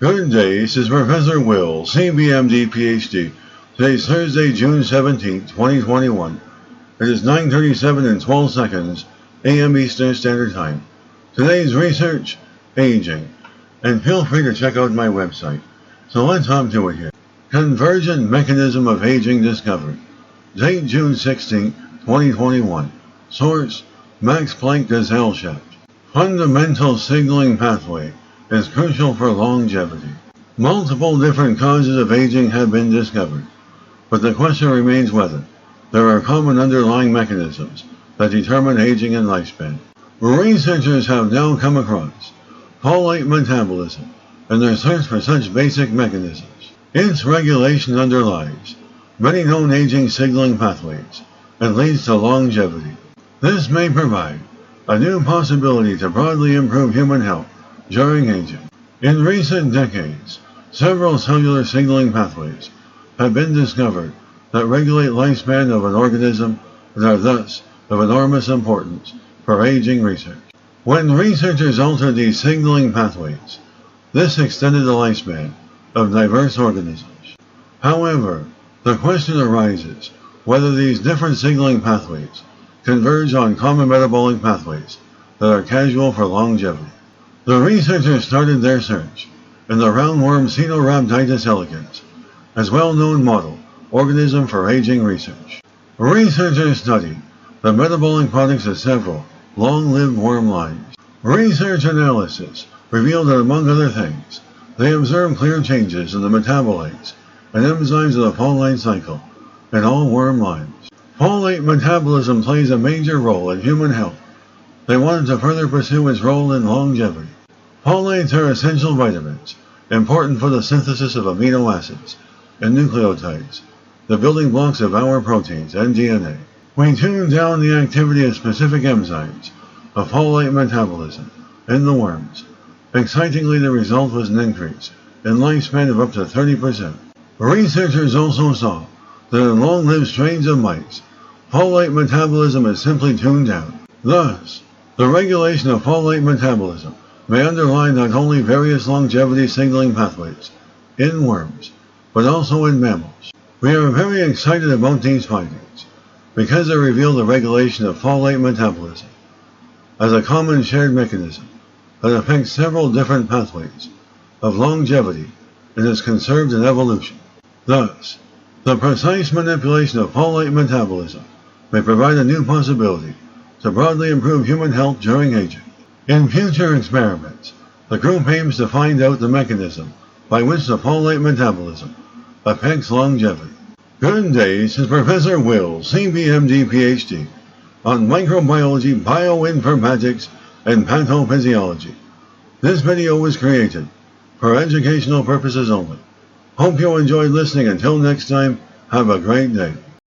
Good day, this is Professor Will, CBMD PhD. Today's Thursday, June 17, 2021. It is 9:37 and 12 seconds a.m. Eastern Standard Time. Today's research, aging. And feel free to check out my website. So let's hop to it here. Convergent mechanism of aging discovered. Date June 16, 2021. Source, Max Planck Gesellschaft. Fundamental signaling pathway is crucial for longevity. Multiple different causes of aging have been discovered, but the question remains whether there are common underlying mechanisms that determine aging and lifespan. Researchers have now come across folate metabolism in their search for such basic mechanisms. Its regulation underlies many known aging signaling pathways and leads to longevity. This may provide a new possibility to broadly improve human health during aging. In recent decades, several cellular signaling pathways have been discovered that regulate lifespan of an organism and are thus of enormous importance for aging research. When researchers altered these signaling pathways, this extended the lifespan of diverse organisms. However, the question arises whether these different signaling pathways converge on common metabolic pathways that are causal for longevity. The researchers started their search in the roundworm Cenorhabditis elegans, as well-known model organism for aging research. Researchers studied the metabolic products of several long-lived worm lines. Research analysis revealed that, among other things, they observed clear changes in the metabolites and enzymes of the folate cycle in all worm lines. Folate metabolism plays a major role in human health. They wanted to further pursue its role in longevity. Folates are essential vitamins, important for the synthesis of amino acids and nucleotides, the building blocks of our proteins and DNA. We tuned down the activity of specific enzymes of folate metabolism in the worms. Excitingly, the result was an increase in lifespan of up to 30%. Researchers also saw that in long-lived strains of mice, folate metabolism is simply tuned down. Thus, the regulation of folate metabolism may underlie not only various longevity signaling pathways in worms, but also in mammals. We are very excited about these findings because they reveal the regulation of folate metabolism as a common shared mechanism that affects several different pathways of longevity and is conserved in evolution. Thus, the precise manipulation of folate metabolism may provide a new possibility to broadly improve human health during aging. In future experiments, the group aims to find out the mechanism by which the folate metabolism affects longevity. Good day, this is Professor Will, CBMD PhD, on microbiology, bioinformatics, and pathophysiology. This video was created for educational purposes only. Hope you enjoyed listening. Until next time, have a great day.